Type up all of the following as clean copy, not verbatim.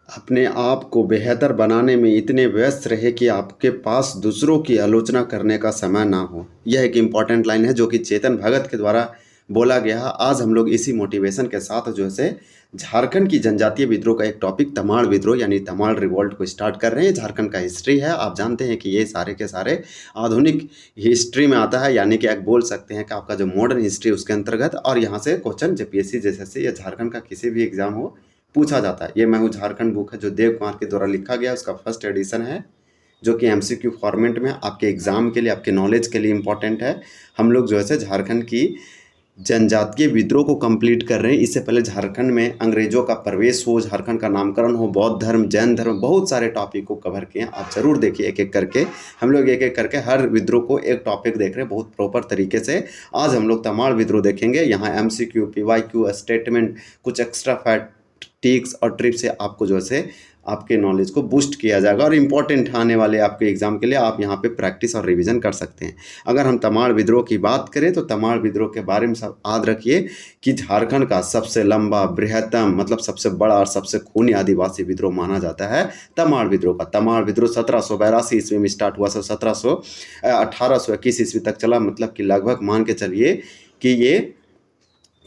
अपने आप को बेहतर बनाने में इतने व्यस्त रहे कि आपके पास दूसरों की आलोचना करने का समय ना हो। यह एक इम्पॉर्टेंट लाइन है जो कि चेतन भगत के द्वारा बोला गया है। आज हम लोग इसी मोटिवेशन के साथ जो है झारखंड की जनजातीय विद्रोह का एक टॉपिक तमाड़ विद्रोह यानी तमाड़ रिवॉल्ट को स्टार्ट कर रहे हैं। झारखंड का हिस्ट्री है, आप जानते हैं कि ये सारे के सारे आधुनिक हिस्ट्री में आता है, यानी कि आप बोल सकते हैं कि आपका जो मॉडर्न हिस्ट्री उसके अंतर्गत। और यहाँ से क्वेश्चन जेपीएससी जैसे या झारखंड का किसी भी एग्जाम हो पूछा जाता है। ये मैं हूँ झारखंड बुक है जो देव कुमार के द्वारा लिखा गया, उसका फर्स्ट एडिशन है जो कि एमसीक्यू फॉर्मेट में आपके एग्जाम के लिए, आपके नॉलेज के लिए इंपॉर्टेंट है। हम लोग जो है झारखंड की जनजातीय विद्रोह को कंप्लीट कर रहे हैं। इससे पहले झारखंड में अंग्रेजों का प्रवेश हो, झारखंड का नामकरण हो, बौद्ध धर्म, जैन धर्म, बहुत सारे टॉपिक को कवर किए हैं। आप जरूर देखिए एक एक करके। हम लोग एक एक करके हर विद्रोह को एक टॉपिक देख रहे हैं बहुत प्रॉपर तरीके से। आज हम लोग तमाड़ विद्रोह देखेंगे। यहाँ एमसीक्यू, पीवाईक्यू, स्टेटमेंट, कुछ एक्स्ट्रा फैक्ट, टिक्स और ट्रिप्स से आपको जो है आपके नॉलेज को बूस्ट किया जाएगा और इम्पोर्टेंट आने वाले आपके एग्जाम के लिए आप यहाँ पे प्रैक्टिस और रिवीजन कर सकते हैं। अगर हम तमाड़ विद्रोह की बात करें तो तमाड़ विद्रोह के बारे में सब याद रखिए कि झारखंड का सबसे लंबा, बृहत्तम, मतलब सबसे बड़ा और सबसे खूनी आदिवासी विद्रोह माना जाता है तमाड़ विद्रोह का। तमाड़ विद्रोह 1782 ईस्वी में स्टार्ट हुआ। 1821 ईस्वी तक चला, मतलब कि लगभग मान के चलिए कि ये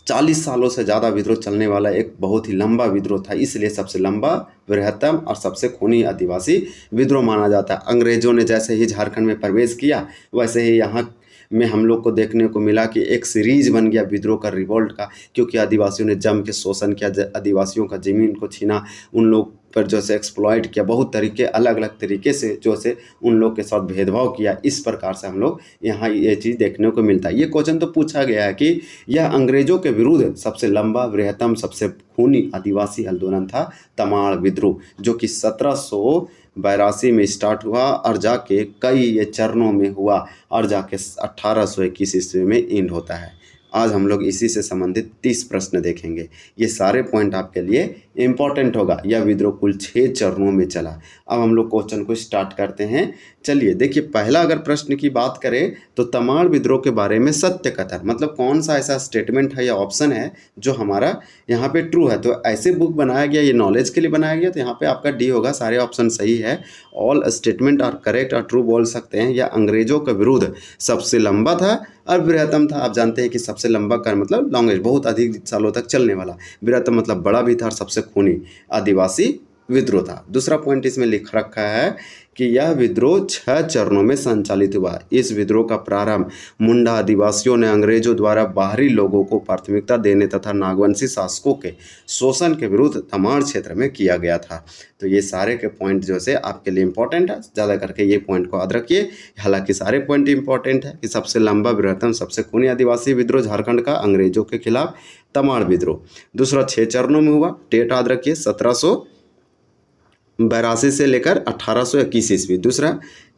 40 सालों से ज़्यादा विद्रोह चलने वाला एक बहुत ही लंबा विद्रोह था। इसलिए सबसे लंबा, बृहत्तम और सबसे खूनी आदिवासी विद्रोह माना जाता है। अंग्रेजों ने जैसे ही झारखंड में प्रवेश किया वैसे ही यहाँ में हम लोग को देखने को मिला कि एक सीरीज बन गया विद्रोह का, रिवोल्ट का, क्योंकि आदिवासियों ने जम के शोषण किया, आदिवासियों का ज़मीन को छीना, उन लोग पर जो से एक्सप्लॉइट किया, बहुत तरीके, अलग अलग तरीके से जो से उन लोग के साथ भेदभाव किया। इस प्रकार से हम लोग यहाँ ये चीज़ देखने को मिलता है। ये क्वेश्चन तो पूछा गया है कि यह अंग्रेजों के विरुद्ध सबसे लंबा, बृहत्तम, सबसे खूनी आदिवासी आंदोलन था तमाड़ विद्रोह, जो कि 1782 में स्टार्ट हुआ और जाके कई ये चरणों में हुआ और जाके 1821 ईस्वी में एंड होता है। आज हम लोग इसी से संबंधित 30 प्रश्न देखेंगे। ये सारे पॉइंट आपके लिए इंपॉर्टेंट होगा। यह विद्रोह कुल 6 चरणों में चला। अब हम लोग क्वेश्चन को स्टार्ट करते हैं। चलिए देखिए, पहला अगर प्रश्न की बात करें तो तमाड़ विद्रोह के बारे में सत्य कथन, मतलब कौन सा ऐसा स्टेटमेंट है या ऑप्शन है जो हमारा यहाँ पे ट्रू है। तो ऐसे बुक बनाया गया, ये नॉलेज के लिए बनाया गया, तो यहाँ पे आपका डी होगा। सारे ऑप्शन सही है। ऑल स्टेटमेंट आर करेक्ट और ट्रू बोल सकते हैं। यह अंग्रेजों के विरुद्ध सबसे लंबा था और बृहत्तम था। आप जानते हैं कि सबसे लंबा का मतलब लॉन्गेस्ट, बहुत अधिक सालों तक चलने वाला। बृहत्तम मतलब बड़ा भी था और सबसे खूनी आदिवासी विद्रोह था। दूसरा पॉइंट इसमें लिख रखा है कि यह विद्रोह 6 चरणों में संचालित हुआ। इस विद्रोह का प्रारंभ मुंडा आदिवासियों ने अंग्रेजों द्वारा बाहरी लोगों को प्राथमिकता देने तथा नागवंशी शासकों के शोषण के विरुद्ध तमाड़ क्षेत्र में किया गया था। तो ये सारे के पॉइंट जो है आपके लिए इंपॉर्टेंट है, ज़्यादा करके ये पॉइंट को याद रखिए। हालांकि सारे पॉइंट इंपॉर्टेंट है कि सबसे लंबा, बृहत्तम, सबसे खूनी आदिवासी विद्रोह झारखंड का अंग्रेजों के खिलाफ तमाड़ विद्रोह। दूसरा 6 चरणों में हुआ। डेट याद रखिए 1782 से लेकर 1821 ईस्वी। दूसरा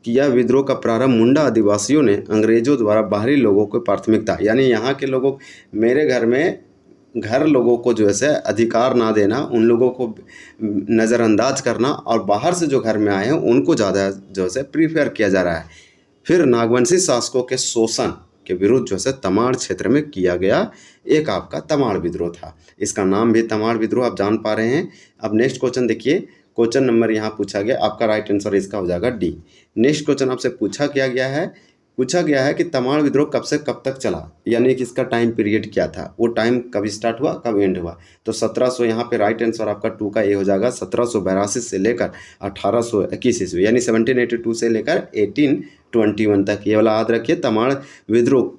कि यह विद्रोह का प्रारंभ मुंडा आदिवासियों ने अंग्रेजों द्वारा बाहरी लोगों को प्राथमिकता, यानी यहाँ के लोगों, मेरे घर में घर लोगों को जो है अधिकार ना देना, उन लोगों को नज़रअंदाज करना और बाहर से जो घर में आए हैं उनको ज़्यादा जो है प्रीफेयर किया जा रहा है। फिर नागवंशी शासकों के शोषण के विरुद्ध जो है तमाड़ क्षेत्र में किया गया एक आपका तमाड़ विद्रोह था। इसका नाम भी तमाड़ विद्रोह, आप जान पा रहे हैं। अब नेक्स्ट क्वेश्चन देखिए। क्वेश्चन नंबर यहाँ पूछा गया, आपका राइट आंसर इसका हो जाएगा डी। नेक्स्ट क्वेश्चन आपसे पूछा गया है कि तमाड़ विद्रोह कब से कब तक चला, यानी कि इसका टाइम पीरियड क्या था, वो टाइम कब स्टार्ट हुआ, कब एंड हुआ। तो 1700 यहाँ पे राइट आंसर आपका 2 का ए हो जाएगा। 1782 से लेकर 1821 ईस्वी, यानी 1782 से लेकर 1821 तक। ये वाला याद रखिए। तमाड़ विद्रोह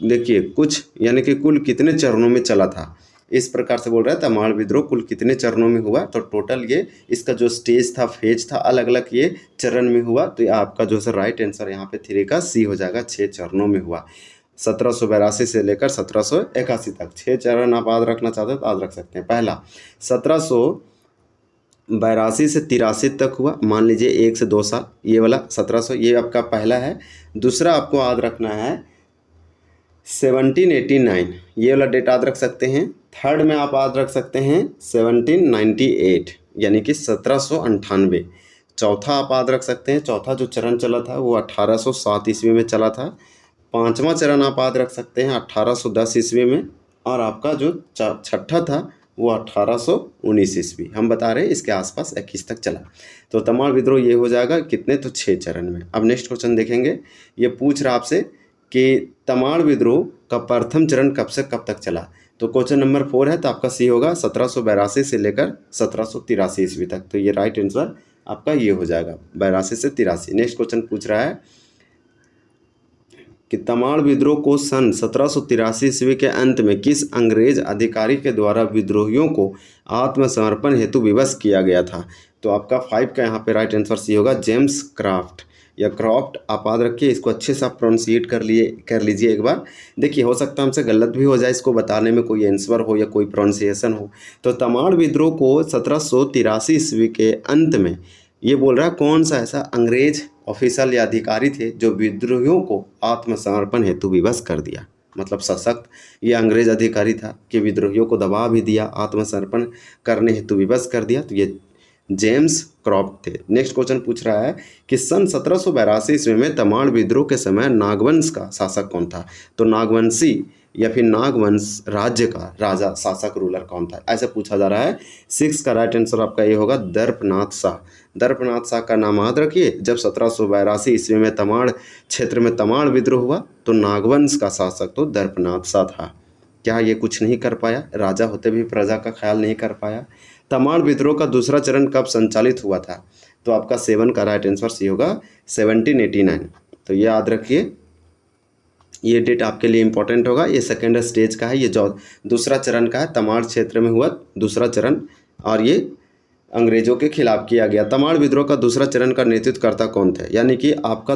देखिए कुछ, यानी कि कुल कितने चरणों में चला था, इस प्रकार से बोल रहा है तमाड़ विद्रोह कुल कितने चरणों में हुआ। तो टोटल ये इसका जो स्टेज था, फेज था, अलग अलग ये चरण में हुआ। तो ये आपका जो है राइट आंसर यहाँ पे 3 का सी हो जाएगा। 6 चरणों में हुआ। 1782 से लेकर 1781 तक 6 चरण आप याद रखना चाहते हैं तो याद रख सकते हैं। पहला 1782 से 83 तक हुआ, मान लीजिए 1 से 2 साल। ये वाला 1700 ये आपका पहला है। दूसरा आपको याद रखना है 1789, ये वाला डेट याद रख सकते हैं। थर्ड में आप याद रख सकते हैं 1798, यानी कि 1798। चौथा आप याद रख सकते हैं, चौथा जो चरण चला था वो 1807 ईस्वी में चला था। पांचवा चरण आप याद रख सकते हैं 1810 ईस्वी में। और आपका जो छठा था वो 1819 ईस्वी, हम बता रहे हैं इसके आसपास 21 तक चला। तो तमाड़ विद्रोह ये हो जाएगा कितने, तो 6 चरण में। अब नेक्स्ट क्वेश्चन देखेंगे, ये पूछ रहा आपसे कि तमाड़ विद्रोह का प्रथम चरण कब से कब तक चला। तो क्वेश्चन नंबर 4 है, तो आपका सी होगा 1782 से लेकर 1783 ईस्वी तक। तो ये राइट आंसर आपका ये हो जाएगा 82 से 83। नेक्स्ट क्वेश्चन पूछ रहा है कि तमाड़ विद्रोह को सन 1783 ईस्वी के अंत में किस अंग्रेज अधिकारी के द्वारा विद्रोहियों को आत्मसमर्पण हेतु विवश किया गया था। तो आपका 5 का यहाँ पे राइट आंसर सी होगा, जेम्स क्राफ्ट या क्रॉफ्ट। आप याद रखिए, इसको अच्छे से आप प्रोनाउंसिएट कर लीजिए एक बार। देखिए हो सकता है हमसे गलत भी हो जाए, इसको बताने में कोई आंसर हो या कोई प्रोनाउंसिएशन हो। तो तमाड़ विद्रोह को 1783 ईस्वी के अंत में, ये बोल रहा है कौन सा ऐसा अंग्रेज ऑफिसर या अधिकारी थे जो विद्रोहियों को आत्मसमर्पण हेतु विवश कर दिया। मतलब सशक्त ये अंग्रेज अधिकारी था कि विद्रोहियों को दबा भी दिया, आत्मसमर्पण करने हेतु विवश कर दिया। तो ये जेम्स क्रॉफ्ट थे। नेक्स्ट क्वेश्चन पूछ रहा है कि सन 1782 ईस्वी में तमाड़ विद्रोह के समय नागवंश का शासक कौन था। तो नागवंशी या फिर नागवंश राज्य का राजा शासक रूलर कौन था, ऐसे पूछा जा रहा है। 6 का राइट आंसर आपका ये होगा, दर्पनाथ शाह। दर्पनाथ शाह का नाम याद रखिए। जब 1782 ईस्वी में तमाड़ क्षेत्र में तमाड़ विद्रोह हुआ तो नागवंश का शासक तो दर्पनाथ शाह था। क्या ये कुछ नहीं कर पाया, राजा होते भी प्रजा का ख्याल नहीं कर पाया। तमाड़ विद्रोह का दूसरा चरण कब संचालित हुआ था। तो आपका 7 का राइट आंसर सी होगा, 1789। तो ये याद रखिए, ये डेट आपके लिए इंपॉर्टेंट होगा। ये सेकेंड स्टेज का है, ये जो दूसरा चरण का है, तमाड़ क्षेत्र में हुआ दूसरा चरण, और ये अंग्रेजों के खिलाफ किया गया। तमाड़ विद्रोह का दूसरा चरण का नेतृत्वकर्ता कौन थे, यानी कि आपका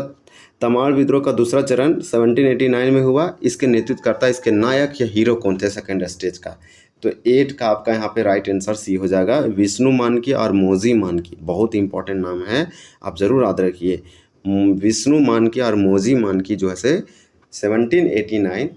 तमाड़ विद्रोह का दूसरा चरण 1789 में हुआ, इसके नेतृत्वकर्ता, इसके नायक या हीरो कौन थे सेकेंड स्टेज का। तो 8 का आपका यहाँ पे राइट आंसर सी हो जाएगा, विष्णु मानकी और मोजी मानकी। बहुत इंपॉर्टेंट नाम है, आप ज़रूर याद रखिए। विष्णु मानकी और मोजी मानकी जो है से 1789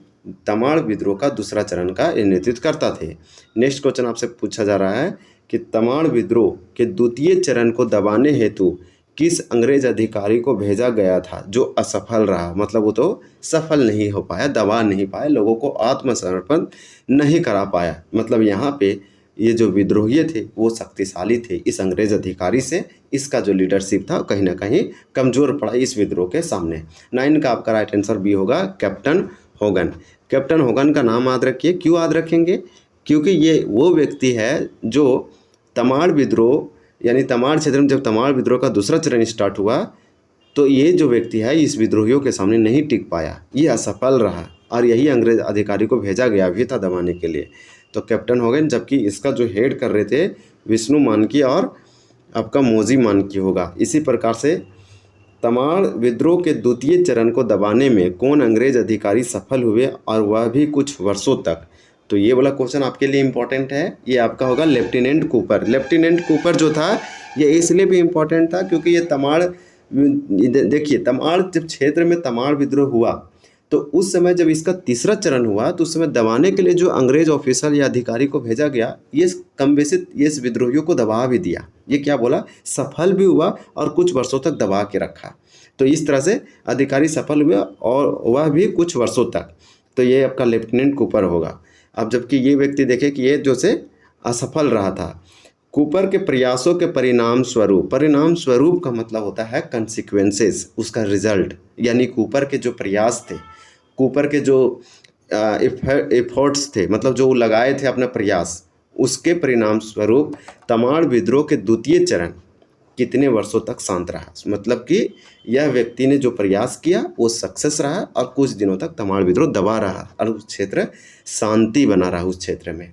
तमाड़ विद्रोह का दूसरा चरण का नेतृत्व करता थे। नेक्स्ट क्वेश्चन आपसे पूछा जा रहा है कि तमाड़ विद्रोह के द्वितीय चरण को दबाने हेतु किस अंग्रेज अधिकारी को भेजा गया था जो असफल रहा। मतलब वो तो सफल नहीं हो पाया, दबा नहीं पाया, लोगों को आत्मसमर्पण नहीं करा पाया। मतलब यहाँ पे ये जो विद्रोही थे वो शक्तिशाली थे, इस अंग्रेज अधिकारी से इसका जो लीडरशिप था कहीं ना कहीं कमज़ोर पड़ा इस विद्रोह के सामने। 9 का आपका राइट आंसर बी होगा, कैप्टन होगन। कैप्टन होगन का नाम याद रखिए। क्यों याद रखेंगे, क्योंकि ये वो व्यक्ति है जो तमाड़ विद्रोह, यानी तमाड़ क्षेत्र में जब तमाड़ विद्रोह का दूसरा चरण स्टार्ट हुआ तो ये जो व्यक्ति है इस विद्रोहियों के सामने नहीं टिक पाया, ये असफल रहा, और यही अंग्रेज अधिकारी को भेजा गया भी था दबाने के लिए। तो कैप्टन होगन, जबकि इसका जो हेड कर रहे थे विष्णु मानकी और आपका मोजी मानकी होगा। इसी प्रकार से तमाड़ विद्रोह के द्वितीय चरण को दबाने में कौन अंग्रेज अधिकारी सफल हुए, और वह भी कुछ वर्षों तक। तो ये वाला क्वेश्चन आपके लिए इम्पोर्टेंट है, ये आपका होगा लेफ्टिनेंट कूपर। लेफ्टिनेंट कूपर जो था ये इसलिए भी इम्पोर्टेंट था क्योंकि ये तमाड़, देखिए तमाड़ जब क्षेत्र में तमाड़ विद्रोह हुआ तो उस समय जब इसका तीसरा चरण हुआ तो उस समय दबाने के लिए जो अंग्रेज ऑफिसर या अधिकारी को भेजा गया, ये कम बेसी ये विद्रोहियों को दबा भी दिया। ये क्या बोला, सफल भी हुआ और कुछ वर्षों तक दबा के रखा। तो इस तरह से अधिकारी सफल हुआ और वह भी कुछ वर्षों तक। तो ये आपका लेफ्टिनेंट कूपर होगा। अब जबकि ये व्यक्ति देखे कि ये जो से असफल रहा था। कूपर के प्रयासों के परिणाम स्वरूप का मतलब होता है कंसिक्वेंसेस, उसका रिजल्ट। यानी कूपर के जो प्रयास थे, कूपर के जो एफर्ट्स थे, मतलब जो लगाए थे अपना प्रयास, उसके परिणाम स्वरूप तमाड़ विद्रोह के द्वितीय चरण कितने वर्षों तक शांत रहा। मतलब कि यह व्यक्ति ने जो प्रयास किया वो सक्सेस रहा और कुछ दिनों तक तमाड़ विद्रोह दबा रहा और उस क्षेत्र शांति बना रहा उस क्षेत्र में।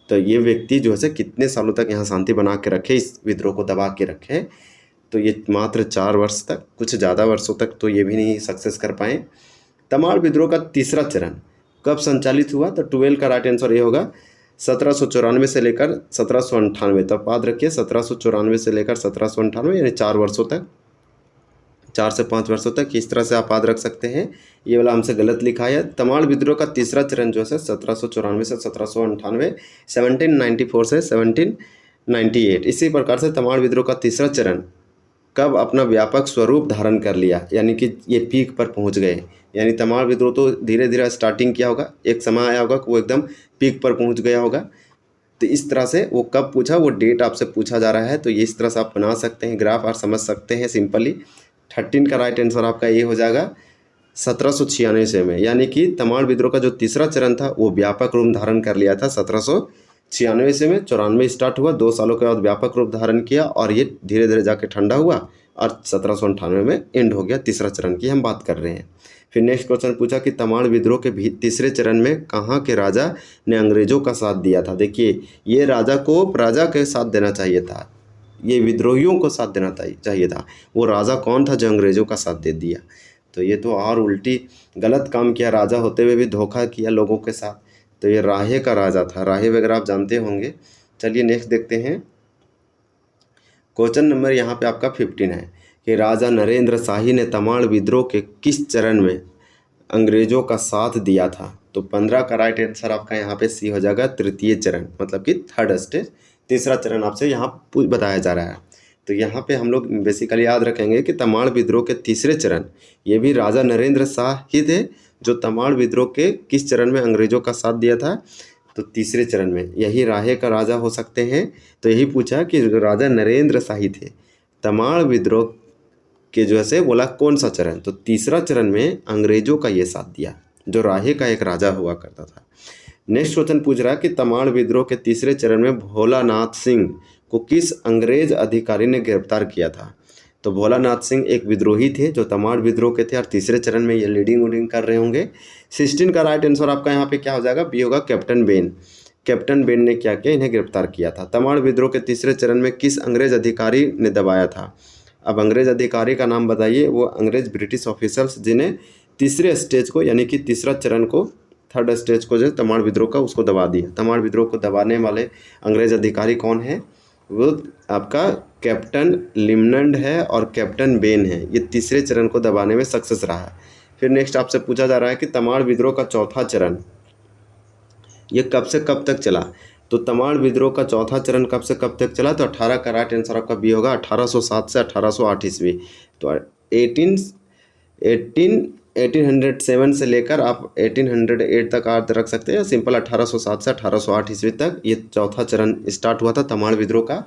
तो ये व्यक्ति जो है कितने सालों तक यहाँ शांति बना के रखे, इस विद्रोह को दबा के रखे। तो ये मात्र 4 वर्ष तक, कुछ ज़्यादा वर्षों तक तो ये भी नहीं सक्सेस कर पाए। तमाड़ विद्रोह का तीसरा चरण कब संचालित हुआ। तो 12 का राइट आंसर ये होगा 1794 से लेकर 1798 तक। याद रखिए 1794 से लेकर 1798, यानी 4 वर्षों तक, 4 से 5 वर्षों तक। इस तरह से आप याद रख सकते हैं। ये वाला हमसे गलत लिखा है। तमाड़ विद्रोह का तीसरा चरण जो है 1794 से 1798, 1794 से 1798। इसी प्रकार से तमाड़ विद्रोह का तीसरा चरण कब अपना व्यापक स्वरूप धारण कर लिया, यानी कि ये पीक पर पहुंच गए। यानी तमाड़ विद्रोह तो धीरे धीरे स्टार्टिंग किया होगा, एक समय आया होगा कि वो एकदम पीक पर पहुंच गया होगा। तो इस तरह से वो कब पूछा, वो डेट आपसे पूछा जा रहा है। तो ये इस तरह से आप बना सकते हैं ग्राफ और समझ सकते हैं सिंपली। 13 का राइट आंसर आपका ये हो जाएगा 1796 में, यानी कि तमाड़ विद्रोह का जो तीसरा चरण था वो व्यापक रूप धारण कर लिया था 1796 में। 94 स्टार्ट हुआ, 2 सालों के बाद व्यापक रूप धारण किया और ये धीरे धीरे जाके ठंडा हुआ और 1798 में एंड हो गया। तीसरा चरण की हम बात कर रहे हैं। फिर नेक्स्ट क्वेश्चन पूछा कि तमाड़ विद्रोह के भी तीसरे चरण में कहाँ के राजा ने अंग्रेजों का साथ दिया था। देखिए, ये राजा को प्रजा के साथ देना चाहिए था, ये विद्रोहियों को साथ देना चाहिए था। वो राजा कौन था जो अंग्रेजों का साथ दे दिया? तो ये तो और उल्टी गलत काम किया, राजा होते हुए भी धोखा किया लोगों के साथ। तो ये राहे का राजा था। राहे वगैरह आप जानते होंगे। चलिए नेक्स्ट देखते हैं। क्वेश्चन नंबर यहाँ पे आपका 15 है कि राजा नरेंद्र शाही ने तमाड़ विद्रोह के किस चरण में अंग्रेजों का साथ दिया था। तो 15 का राइट आंसर आपका यहाँ पे सी हो जाएगा, तृतीय चरण, मतलब कि थर्ड स्टेज। तीसरा चरण आपसे यहाँ बताया जा रहा है। तो यहाँ पे हम लोग बेसिकली याद रखेंगे कि तमाड़ विद्रोह के तीसरे चरण, ये भी राजा नरेंद्र शाह ही थे जो तमाड़ विद्रोह के किस चरण में अंग्रेजों का साथ दिया था। तो तीसरे चरण में, यही राहे का राजा हो सकते हैं। तो यही पूछा कि राजा नरेंद्र शाही थे, तमाड़ विद्रोह के जो है बोला कौन सा चरण। तो तीसरा चरण में अंग्रेजों का ये साथ दिया, जो राहे का एक राजा हुआ करता था। नेक्स्ट क्वेश्चन पूछ रहा है कि तमाड़ विद्रोह के तीसरे चरण में भोलानाथ सिंह को किस अंग्रेज अधिकारी ने गिरफ्तार किया था। तो भोलानाथ सिंह एक विद्रोही थे जो तमाड़ विद्रोह के थे और तीसरे चरण में ये लीडिंग कर रहे होंगे। 16 का राइट आंसर आपका यहाँ पे क्या हो जाएगा, बी होगा, कैप्टन बेन। कैप्टन बेन ने क्या किया, इन्हें गिरफ्तार किया था। तमाड़ विद्रोह के तीसरे चरण में किस अंग्रेज अधिकारी ने दबाया था। अब अंग्रेज अधिकारी का नाम बताइए। वो अंग्रेज ब्रिटिश ऑफिसर्स जिन्हें तीसरे स्टेज को, यानी कि तीसरा चरण को, थर्ड स्टेज को जो तमाड़ विद्रोह का, उसको दबा दिया। तमाड़ विद्रोह को दबाने वाले अंग्रेज अधिकारी कौन है, वो आपका कैप्टन लिमनंड है और कैप्टन बेन है। ये तीसरे चरण को दबाने में सक्सेस रहा है। फिर नेक्स्ट आपसे पूछा जा रहा है कि तमाड़ विद्रोह का चौथा चरण ये कब से कब तक चला। तो तमाड़ विद्रोह का चौथा चरण कब से कब तक चला। तो 18 का राइट आंसर आपका बी होगा, 1807 से 1808 ईस्वी। तो 1807 से लेकर आप 1808 तक आप रख सकते हैं, सिंपल 1807 से 1808 ईस्वी तक ये चौथा चरण स्टार्ट हुआ था तमाड़ विद्रोह का।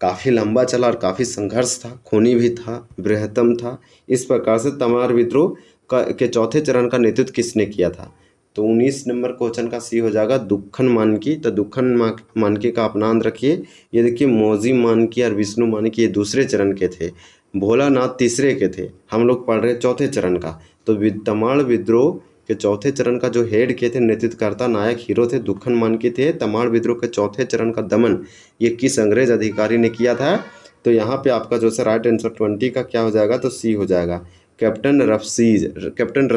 काफ़ी लंबा चला और काफ़ी संघर्ष था, खूनी भी था, बृहत्तम था। इस प्रकार से तमाड़ विद्रोह के चौथे चरण का नेतृत्व किसने किया था। तो 19 नंबर क्वेश्चन का सी हो जाएगा, दुक्खन मानकी। तो दुक्खन मानकी का आप नाम रखिए। ये देखिए, मौजी मानकी और विष्णु मानकी ये दूसरे चरण के थे, भोलानाथ तीसरे के थे। हम लोग पढ़ रहे चौथे चरण का। तो तमाड़ विद्रोह के चौथे चरण का जो हेड किए थे, नेतृत्वकर्ता, नायक, हीरो थे, दुक्खन मानकी थे। तमाड़ विद्रोह के चौथे चरण का दमन ये किस अंग्रेज अधिकारी ने किया था। तो यहाँ पे आपका जो है राइट आंसर 20 का क्या हो जाएगा, तो सी हो जाएगा, कैप्टन रफसीज। कैप्टन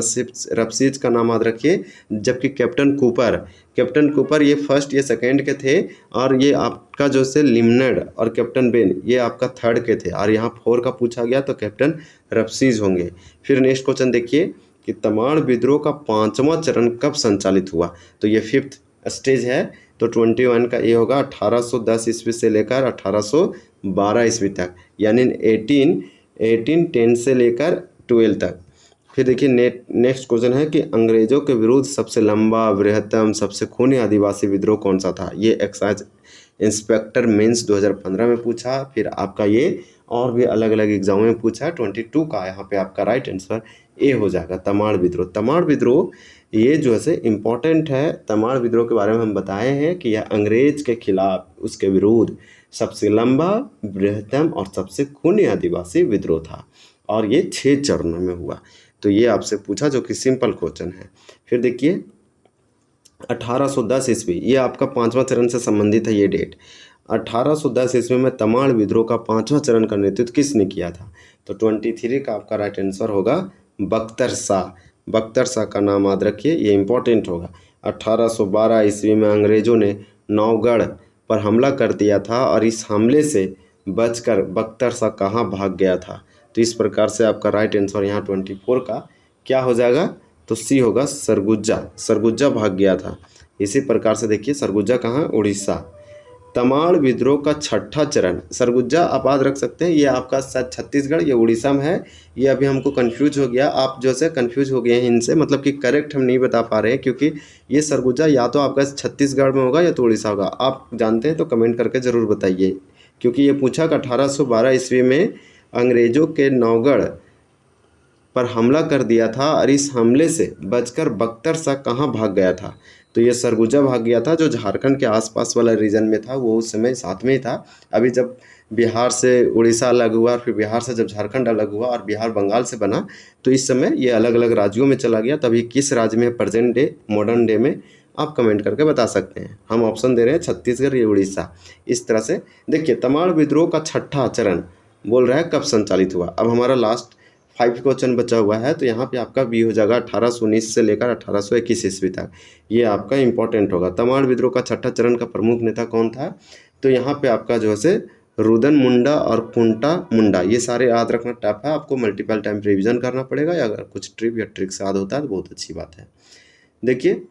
रफसीज का नाम याद रखिए। जबकि कैप्टन कूपर ये फर्स्ट, ये सेकेंड के थे, और ये आपका जो है लिमनड और कैप्टन बेन ये आपका थर्ड के थे, और यहाँ 4 का पूछा गया तो कैप्टन रफसीज होंगे। फिर नेक्स्ट क्वेश्चन देखिए कि तमाड़ विद्रोह का 5वां चरण कब संचालित हुआ। तो ये 5th स्टेज है। तो 21 का ये होगा 1810 ईस्वी से लेकर 1812 ईस्वी तक, यानी 1810 से लेकर 12 तक। फिर देखिए नेक्स्ट क्वेश्चन है कि अंग्रेजों के विरुद्ध सबसे लंबा, बृहत्तम, सबसे खूनी आदिवासी विद्रोह कौन सा था। ये एक्साइज इंस्पेक्टर मेंस 2015 में पूछा। फिर आपका ये और भी अलग अलग एग्जाम में पूछा है। 22 का यहाँ पे आपका राइट आंसर ए हो जाएगा, तमाड़ विद्रोह। तमाड़ विद्रोह ये जो है इम्पोर्टेंट है। तमाड़ विद्रोह के बारे में हम बताए हैं कि यह अंग्रेज के खिलाफ, उसके विरुद्ध सबसे लंबा, बृहत्तम और सबसे खूनी आदिवासी विद्रोह था, और ये 6 चरणों में हुआ। तो ये आपसे पूछा, जो कि सिंपल क्वेश्चन है। फिर देखिए 1810 ईस्वी, ये आपका 5वां चरण से संबंधित है ये डेट। 1810 ईस्वी में तमाड़ विद्रोह का 5वां चरण का नेतृत्व किसने किया था। तो 23 का आपका राइट आंसर होगा बख्तर शाह। बख्तर शाह का नाम याद रखिए, ये इंपॉर्टेंट होगा। 1812 ईस्वी में अंग्रेजों ने नौगढ़ पर हमला कर दिया था, और इस हमले से बचकर बख्तर शाह कहाँ भाग गया था। तो इस प्रकार से आपका राइट आंसर यहाँ 24 का क्या हो जाएगा, तो सी होगा, सरगुजा। सरगुजा भाग गया था। इसी प्रकार से देखिए, सरगुजा कहाँ, उड़ीसा। तमाड़ विद्रोह का छठा चरण। सरगुजा आप याद रख सकते हैं, ये आपका शायद छत्तीसगढ़ या उड़ीसा में है। ये अभी हमको कंफ्यूज हो गया, आप जो से कंफ्यूज हो गए हैं इनसे, मतलब कि करेक्ट हम नहीं बता पा रहे हैं, क्योंकि ये सरगुजा या तो आपका छत्तीसगढ़ में होगा या तो उड़ीसा होगा। आप जानते हैं तो कमेंट करके ज़रूर बताइए, क्योंकि ये पूछा कि 1812 ईस्वी में अंग्रेज़ों के नौगढ़ पर हमला कर दिया था और इस हमले से बचकर बख्तर शाह कहाँ भाग गया था। तो ये सरगुजा भाग गया था, जो झारखंड के आसपास वाला रीजन में था, वो उस समय साथ में ही था। अभी जब बिहार से उड़ीसा अलग हुआ, फिर बिहार से जब झारखंड अलग हुआ और बिहार बंगाल से बना, तो इस समय ये अलग अलग राज्यों में चला गया। तभी किस राज्य में प्रेजेंट डे मॉडर्न डे में, आप कमेंट करके बता सकते हैं। हम ऑप्शन दे रहे हैं छत्तीसगढ़ या उड़ीसा। इस तरह से देखिए, तमाड़ विद्रोह का छठा चरण बोल रहा है कब संचालित हुआ। अब हमारा लास्ट 5 क्वेश्चन बचा हुआ है, तो यहाँ पे आपका बी हो जाएगा 1819 से लेकर 1821 ईस्वी तक। ये आपका इंपॉर्टेंट होगा। तमाड़ विद्रोह का छठा चरण का प्रमुख नेता कौन था, तो यहाँ पे आपका जो है रुदन मुंडा और कुंटा मुंडा, ये सारे याद रखना टफ है, आपको मल्टीपल टाइम रिविजन करना पड़ेगा, या अगर कुछ ट्रिप या ट्रिक्स याद होता है तो बहुत अच्छी बात है। देखिए,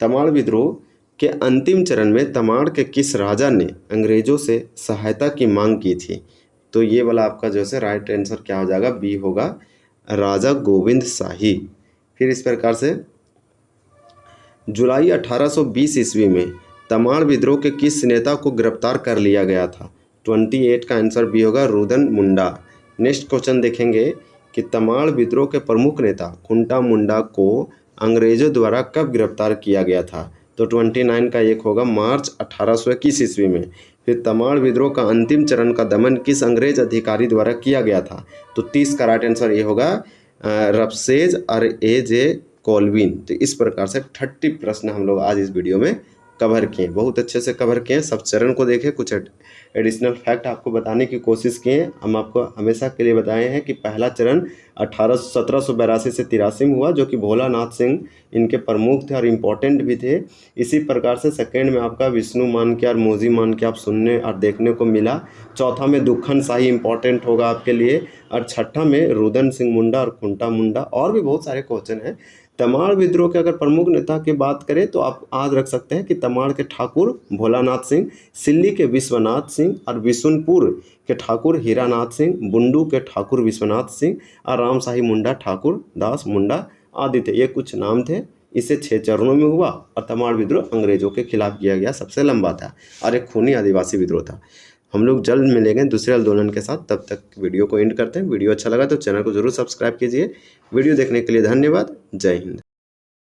तमाड़ विद्रोह के अंतिम चरण में तमाड़ के किस राजा ने अंग्रेजों से सहायता की मांग की थी, तो ये वाला आपका जो है राइट आंसर क्या हो जाएगा, बी होगा, राजा गोविंद शाही। फिर इस प्रकार से जुलाई 1820 ईस्वी में तमाड़ विद्रोह के किस नेता को गिरफ्तार कर लिया गया था, 28 का आंसर बी होगा, रुदन मुंडा। नेक्स्ट क्वेश्चन देखेंगे कि तमाड़ विद्रोह के प्रमुख नेता कुंटा मुंडा को अंग्रेजों द्वारा कब गिरफ्तार किया गया था, तो 29 का एक होगा, मार्च 1821 ईस्वी में। फिर तमाड़ विद्रोह का अंतिम चरण का दमन किस अंग्रेज अधिकारी द्वारा किया गया था, तो 30 का राइट आंसर ये होगा, रफसेज और ए.जे. कोलविन। तो इस प्रकार से 30 प्रश्न हम लोग आज इस वीडियो में कवर किए, बहुत अच्छे से कवर किए, सब चरण को देखें, कुछ एडिशनल फैक्ट आपको बताने की कोशिश किए। हम आपको हमेशा के लिए बताए हैं कि पहला चरण 1782 से 83 में हुआ, जो कि भोलानाथ सिंह इनके प्रमुख थे और इम्पोर्टेंट भी थे। इसी प्रकार से सेकेंड में आपका विष्णु मानके और मोजी मानके आप सुनने और देखने को मिला। चौथा में दुखन शाही इंपॉर्टेंट होगा आपके लिए, और छठा में रुदन सिंह मुंडा और खुंटा मुंडा। और भी बहुत सारे क्वेश्चन हैं। तमाड़ विद्रोह के अगर प्रमुख नेता की बात करें तो आप याद रख सकते हैं कि तमाड़ के ठाकुर भोलानाथ सिंह, सिल्ली के विश्वनाथ सिंह और बिशुनपुर के ठाकुर हीरानाथ सिंह, बुंडू के ठाकुर विश्वनाथ सिंह और रामशाही मुंडा ठाकुर दास मुंडा आदि थे। ये कुछ नाम थे। इसे 6 चरणों में हुआ और तमाड़ विद्रोह अंग्रेजों के खिलाफ किया गया, सबसे लंबा था और एक खूनी आदिवासी विद्रोह था। हम लोग जल्द मिलेंगे दूसरे आंदोलन के साथ, तब तक वीडियो को एंड करते हैं। वीडियो अच्छा लगा तो चैनल को जरूर सब्सक्राइब कीजिए। वीडियो देखने के लिए धन्यवाद। जय हिंद।